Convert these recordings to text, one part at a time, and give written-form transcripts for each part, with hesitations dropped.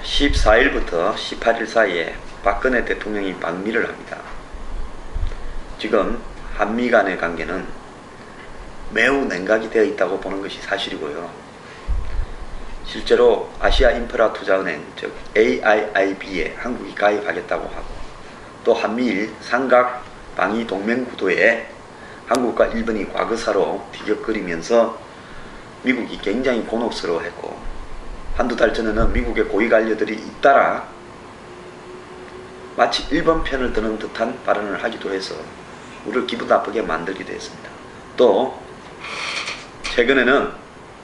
14일부터 18일 사이에 박근혜 대통령이 방미를 합니다. 지금 한미 간의 관계는 매우 냉각이 되어 있다고 보는 것이 사실이고요. 실제로 아시아 인프라 투자은행 즉 AIIB에 한국이 가입하겠다고 하고, 또 한미일 삼각 방위 동맹 구도에 한국과 일본이 과거사로 뒤적거리면서 미국이 굉장히 곤혹스러워했고, 한두 달 전에는 미국의 고위 관료들이 잇따라 마치 일본 편을 드는 듯한 발언을 하기도 해서 우리를 기분 나쁘게 만들기도 했습니다. 또 최근에는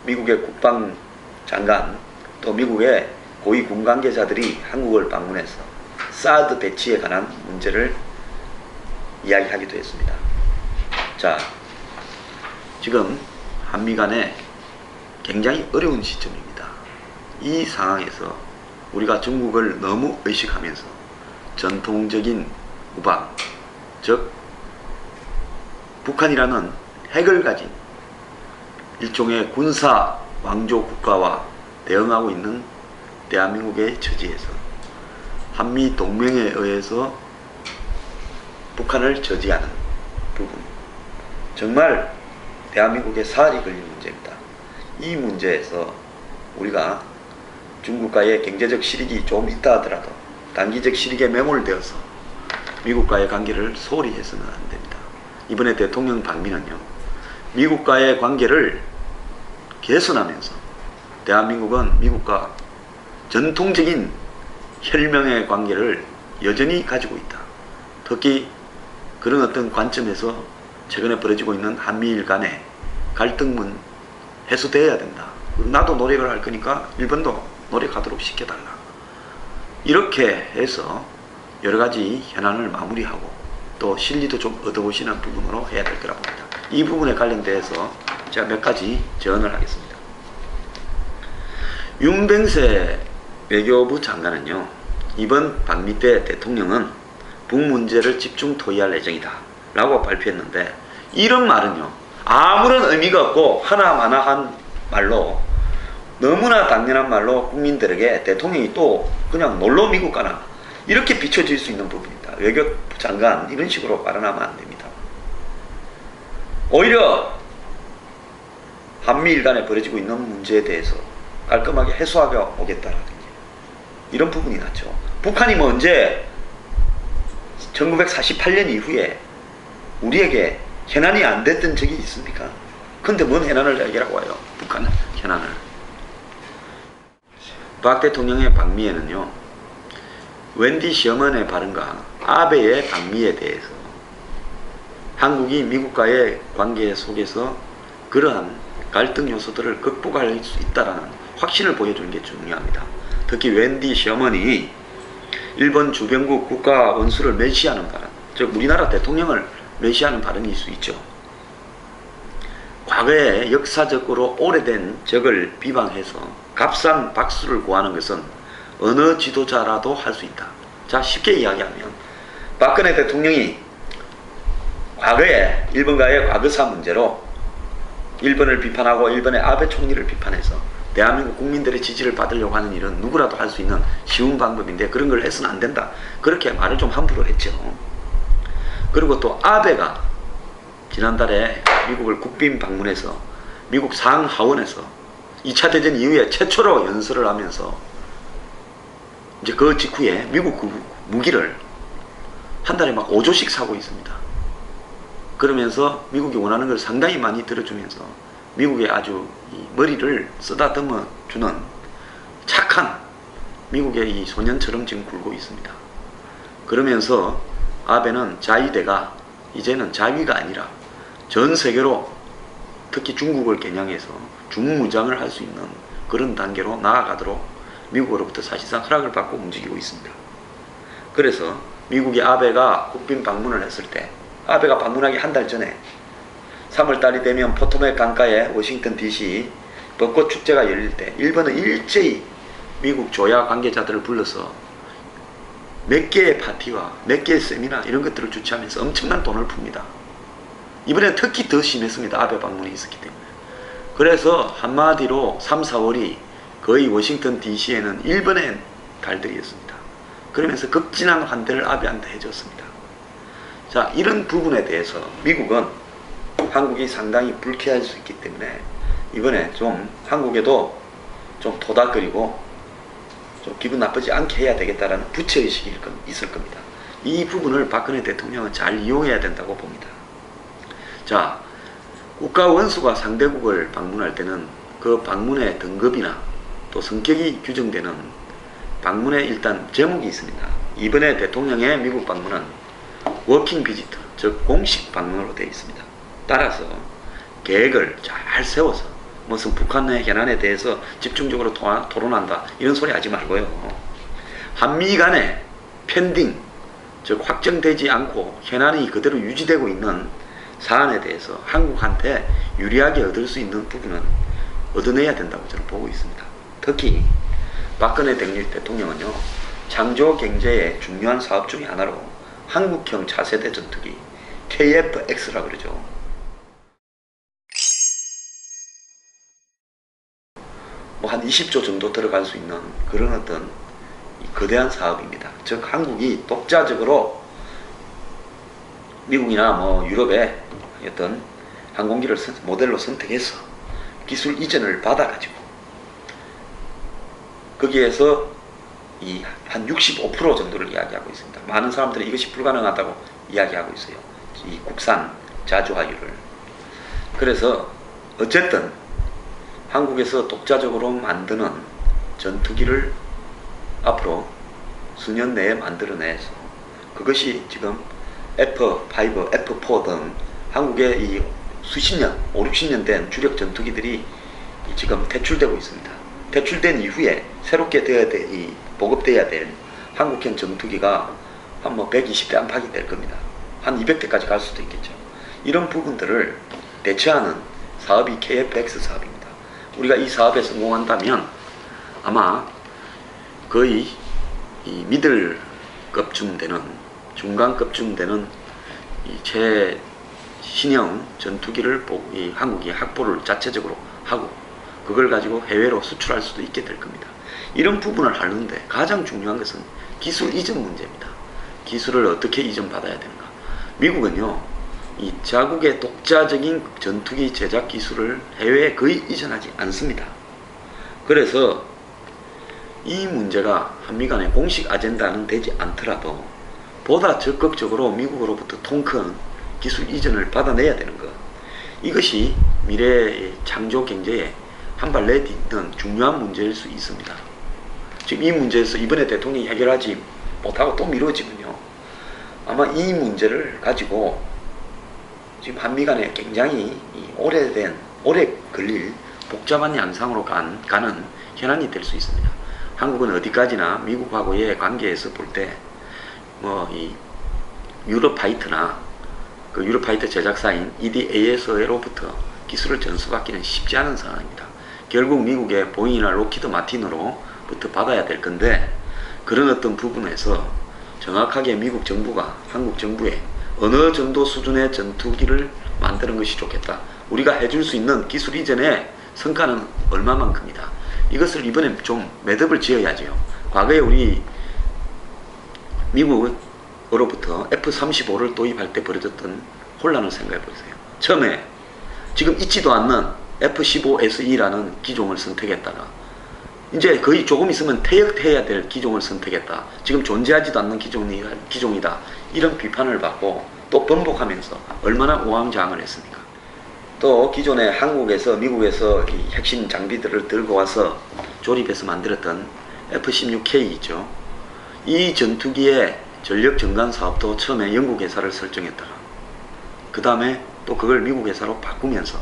미국의 국방장관, 또 미국의 고위 군 관계자들이 한국을 방문해서 사드 배치에 관한 문제를 이야기하기도 했습니다. 자, 지금 한미 간에 굉장히 어려운 시점입니다. 이 상황에서 우리가 중국을 너무 의식하면서 전통적인 우방, 즉 북한이라는 핵을 가진 일종의 군사 왕조 국가와 대응하고 있는 대한민국의 처지에서 한미 동맹에 의해서 북한을 저지하는 부분, 정말 대한민국의 살이 걸린 문제입니다. 이 문제에서 우리가 중국과의 경제적 실익이 좀 있다 하더라도 단기적 실익에 매몰되어서 미국과의 관계를 소홀히 해서는 안 됩니다. 이번에 대통령 방미는요, 미국과의 관계를 개선하면서 대한민국은 미국과 전통적인 혈명의 관계를 여전히 가지고 있다. 특히 그런 어떤 관점에서 최근에 벌어지고 있는 한미일 간의 갈등은 해소되어야 된다. 나도 노력을 할 거니까 일본도 노력하도록 시켜달라. 이렇게 해서 여러가지 현안을 마무리하고 또 실리도 좀 얻어보시는 부분으로 해야 될 거라고 봅니다. 이 부분에 관련돼서 제가 몇 가지 제언을 하겠습니다. 윤병세 외교부 장관은요, 이번 방미 때 대통령은 북 문제를 집중 토의할 예정이다 라고 발표했는데, 이런 말은요 아무런 의미가 없고 하나마나한 말로, 너무나 당연한 말로 국민들에게 대통령이 또 그냥 놀러 미국 가나 이렇게 비춰질 수 있는 부분입니다. 외교부 장관 이런 식으로 발언하면 안 됩니다. 오히려 한미일 간에 벌어지고 있는 문제에 대해서 깔끔하게 해소하고 오겠다라든지 이런 부분이 낫죠. 북한이 뭐 언제 1948년 이후에 우리에게 해난이 안 됐던 적이 있습니까? 근데 뭔 해난을 해결하고 와요, 북한 해난을. 박 대통령의 방미에는요, 웬디 셔먼의 발언과 아베의 방미에 대해서 한국이 미국과의 관계 속에서 그러한 갈등 요소들을 극복할 수 있다는 확신을 보여주는 게 중요합니다. 특히 웬디 셔먼이 일본 주변국 국가 원수를 멸시하는 발언, 즉 우리나라 대통령을 멸시하는 발언일 수 있죠. 과거에 역사적으로 오래된 적을 비방해서 값싼 박수를 구하는 것은 어느 지도자라도 할 수 있다. 자, 쉽게 이야기하면 박근혜 대통령이 과거에 일본과의 과거사 문제로 일본을 비판하고 일본의 아베 총리를 비판해서 대한민국 국민들의 지지를 받으려고 하는 일은 누구라도 할 수 있는 쉬운 방법인데 그런 걸 해서는 안 된다. 그렇게 말을 좀 함부로 했죠. 그리고 또 아베가 지난달에 미국을 국빈 방문해서 미국 상하원에서 2차 대전 이후에 최초로 연설을 하면서 이제 그 직후에 미국 그 무기를 한 달에 막 5조씩 사고 있습니다. 그러면서 미국이 원하는 걸 상당히 많이 들어주면서 미국의 아주 이 머리를 쓰다듬어 주는 착한 미국의 이 소년처럼 지금 굴고 있습니다. 그러면서 아베는 자위대가 이제는 자위가 아니라 전 세계로 특히 중국을 겨냥해서 중무장을 할 수 있는 그런 단계로 나아가도록 미국으로부터 사실상 허락을 받고 움직이고 있습니다. 그래서 미국이 아베가 국빈 방문을 했을 때, 아베가 방문하기 한 달 전에 3월달이 되면 포토맥 강가에 워싱턴 DC 벚꽃 축제가 열릴 때 일본은 일제히 미국 조야 관계자들을 불러서 몇 개의 파티와 몇 개의 세미나 이런 것들을 주최하면서 엄청난 돈을 풉니다. 이번에 특히 더 심했습니다. 아베 방문이 있었기 때문에. 그래서 한마디로 3, 4월이 거의 워싱턴 DC에는 1번의 달들이었습니다. 그러면서 극진한 환대를 아베한테 해줬습니다. 자, 이런 부분에 대해서 미국은 한국이 상당히 불쾌할 수 있기 때문에 이번에 좀 한국에도 좀 토닥거리고 좀 기분 나쁘지 않게 해야 되겠다라는 부채의식이 있을 겁니다. 이 부분을 박근혜 대통령은 잘 이용해야 된다고 봅니다. 자, 국가 원수가 상대국을 방문할 때는 그 방문의 등급이나 또 성격이 규정되는 방문의 일단 제목이 있습니다. 이번에 대통령의 미국 방문은 워킹 비지터, 즉 공식 방문으로 되어 있습니다. 따라서 계획을 잘 세워서 무슨 북한의 현안에 대해서 집중적으로 토론한다 이런 소리 하지 말고요. 한미 간의 펜딩, 즉 확정되지 않고 현안이 그대로 유지되고 있는 사안에 대해서 한국한테 유리하게 얻을 수 있는 부분은 얻어내야 된다고 저는 보고 있습니다. 특히 박근혜 대통령은요, 창조 경제의 중요한 사업 중에 하나로 한국형 차세대 전투기 KF-X라고 그러죠. 뭐 한 20조 정도 들어갈 수 있는 그런 어떤 거대한 사업입니다. 즉 한국이 독자적으로 미국이나 뭐 유럽의 어떤 항공기를 모델로 선택해서 기술 이전을 받아가지고 거기에서 이 한 65% 정도를 이야기하고 있습니다. 많은 사람들이 이것이 불가능하다고 이야기하고 있어요. 이 국산 자주화율을. 그래서 어쨌든 한국에서 독자적으로 만드는 전투기를 앞으로 수년 내에 만들어내서 그것이 지금 F5, F4 등 한국의 이 수십 년, 5, 60년 된 주력 전투기들이 지금 퇴출되고 있습니다. 퇴출된 이후에 새롭게 보급돼야 될 한국형 전투기가 한 120대 안팎이 될 겁니다. 한 200대까지 갈 수도 있겠죠. 이런 부분들을 대체하는 사업이 KF-X 사업입니다. 우리가 이 사업에 성공한다면 아마 거의 이 미들급쯤 되는, 중간급쯤 되는 이 최신형 전투기를 이 한국이 확보를 자체적으로 하고 그걸 가지고 해외로 수출할 수도 있게 될 겁니다. 이런 부분을 하는데 가장 중요한 것은 기술 이전 문제입니다. 기술을 어떻게 이전받아야 되는가. 미국은요, 이 자국의 독자적인 전투기 제작 기술을 해외에 거의 이전하지 않습니다. 그래서 이 문제가 한미 간의 공식 아젠다는 되지 않더라도 보다 적극적으로 미국으로부터 통큰 기술 이전을 받아내야 되는 것. 이것이 미래의 창조 경제에 한 발 내딛는 중요한 문제일 수 있습니다. 지금 이 문제에서 이번에 대통령이 해결하지 못하고 또 미뤄지면요, 아마 이 문제를 가지고 지금 한미 간에 굉장히 오래 걸릴 복잡한 양상으로 가는 현안이 될 수 있습니다. 한국은 어디까지나 미국하고의 관계에서 볼 때 뭐 이 유로파이터나 그 유로파이터 제작사인 EDAS로부터 기술을 전수받기는 쉽지 않은 상황입니다. 결국 미국의 보잉이나 로키드 마틴으로부터 받아야 될 건데, 그런 어떤 부분에서 정확하게 미국 정부가 한국 정부에 어느 정도 수준의 전투기를 만드는 것이 좋겠다, 우리가 해줄 수 있는 기술 이전의 성과는 얼마만큼이다, 이것을 이번에 좀 매듭을 지어야죠. 과거에 우리 미국으로부터 F-35를 도입할 때 벌어졌던 혼란을 생각해 보세요. 처음에 지금 있지도 않는 F-15SE라는 기종을 선택했다가 이제 거의 조금 있으면 퇴역해야 될 기종을 선택했다, 지금 존재하지도 않는 기종이다, 이런 비판을 받고 또 번복하면서 얼마나 우왕좌왕을 했습니까? 또 기존에 한국에서 미국에서 이 핵심 장비들을 들고 와서 조립해서 만들었던 F-16K 있죠. 이 전투기의 전력 전관 사업도 처음에 영국 회사를 설정했다가 그 다음에 또 그걸 미국 회사로 바꾸면서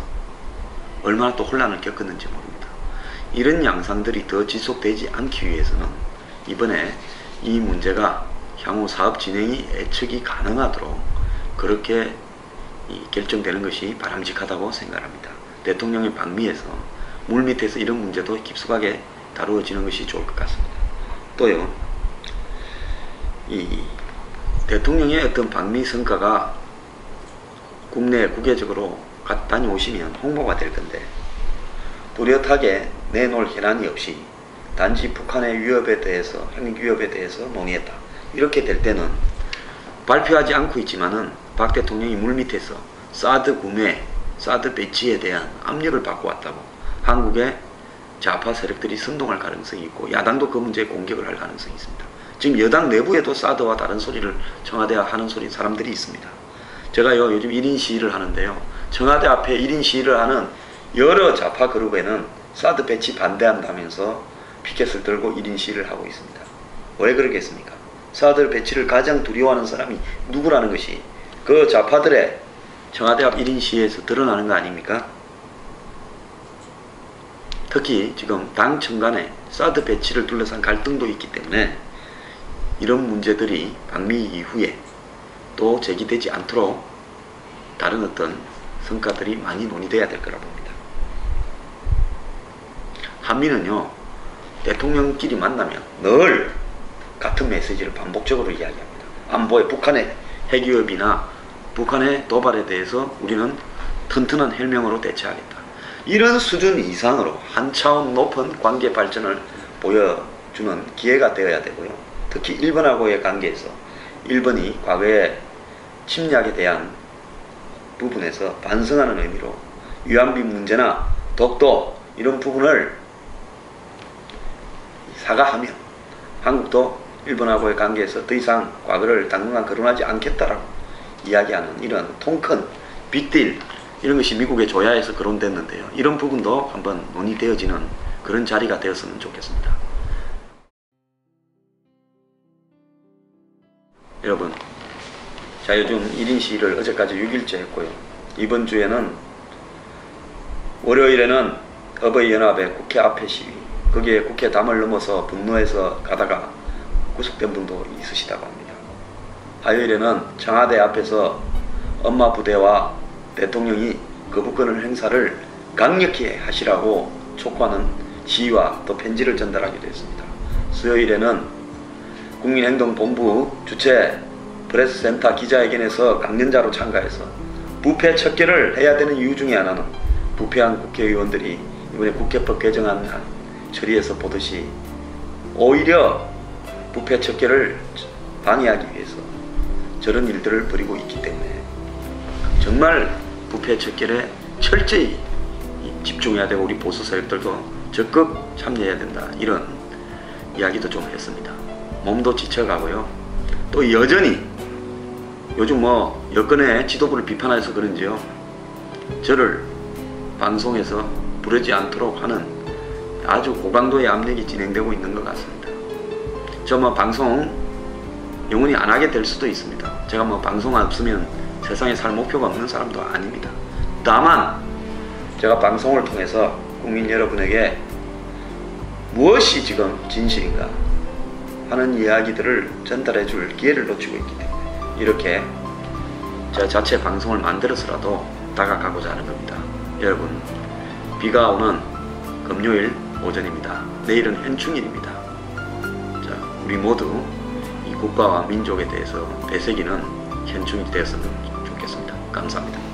얼마나 또 혼란을 겪었는지 모릅니다. 이런 양상들이 더 지속되지 않기 위해서는 이번에 이 문제가 향후 사업 진행이 예측이 가능하도록 그렇게 결정되는 것이 바람직하다고 생각합니다. 대통령의 방미에서 물밑에서 이런 문제도 깊숙하게 다루어지는 것이 좋을 것 같습니다. 또요, 이 대통령의 어떤 방미 성과가 국내 국외적으로 다녀오시면 홍보가 될 건데, 뚜렷하게 내놓을 현안이 없이 단지 북한의 위협에 대해서, 핵 위협에 대해서 논의했다. 이렇게 될 때는 발표하지 않고 있지만은 박 대통령이 물밑에서 사드 구매, 사드 배치에 대한 압력을 받고 왔다고 한국의 좌파 세력들이 선동할 가능성이 있고 야당도 그 문제에 공격을 할 가능성이 있습니다. 지금 여당 내부에도 사드와 다른 소리를 청와대와 하는 소리 사람들이 있습니다. 제가요 요즘 1인 시위를 하는데요. 청와대 앞에 1인 시위를 하는 여러 좌파 그룹에는 사드 배치 반대한다면서 피켓을 들고 1인 시위를 하고 있습니다. 왜 그러겠습니까? 사드 배치를 가장 두려워하는 사람이 누구라는 것이 그 좌파들의 청와대 앞 1인 시위에서 드러나는 거 아닙니까? 특히 지금 당청 간에 사드 배치를 둘러싼 갈등도 있기 때문에 이런 문제들이 방미 이후에 또 제기되지 않도록 다른 어떤 성과들이 많이 논의돼야 될 거라 봅니다. 한미는요 대통령끼리 만나면 늘 같은 메시지를 반복적으로 이야기합니다. 안보에 북한의 핵위협이나 북한의 도발에 대해서 우리는 튼튼한 해명으로 대처하겠다. 이런 수준 이상으로 한 차원 높은 관계 발전을 보여주는 기회가 되어야 되고요. 특히 일본하고의 관계에서 일본이 과거의 침략에 대한 부분에서 반성하는 의미로 위안비 문제나 독도 이런 부분을 사과하면 한국도 일본하고의 관계에서 더 이상 과거를 당분간 거론하지 않겠다라고 이야기하는 이런 통큰 빅딜 이런 것이 미국의 조야에서 거론됐는데요. 이런 부분도 한번 논의되어지는 그런 자리가 되었으면 좋겠습니다. 여러분, 자 요즘 1인 시위를 어제까지 6일째 했고요. 이번 주에는 월요일에는 어버이연합의 국회 앞에 시위, 거기에 국회 담을 넘어서 분노해서 가다가 구속된 분도 있으시다고 합니다. 화요일에는 청와대 앞에서 엄마 부대와 대통령이 거부권을 행사를 강력히 하시라고 촉구하는 시위와 또 편지를 전달하기도 했습니다. 수요일에는 국민행동본부 주최 프레스센터 기자회견에서 강연자로 참가해서 부패 척결을 해야 되는 이유 중에 하나는 부패한 국회의원들이 이번에 국회법 개정안 처리해서 보듯이 오히려 부패 척결을 방해하기 위해서 저런 일들을 벌이고 있기 때문에 정말 부패 척결에 철저히 집중해야 되고 우리 보수 세력들도 적극 참여해야 된다. 이런 이야기도 좀 했습니다. 몸도 지쳐가고요. 또 여전히 요즘 여권의 지도부를 비판해서 그런지요. 저를 방송에서 부르지 않도록 하는 아주 고강도의 압력이 진행되고 있는 것 같습니다. 저 방송 영원히 안 하게 될 수도 있습니다. 제가 방송 없으면 세상에 살 목표가 없는 사람도 아닙니다. 다만 제가 방송을 통해서 국민 여러분에게 무엇이 지금 진실인가 하는 이야기들을 전달해 줄 기회를 놓치고 있기 때문에 이렇게 제 자체 방송을 만들어서라도 다가가고자 하는 겁니다. 여러분, 비가 오는 금요일 오전입니다. 내일은 현충일입니다. 자, 우리 모두 이 국가와 민족에 대해서 되새기는 현충일이 되었으면 좋겠습니다. 감사합니다.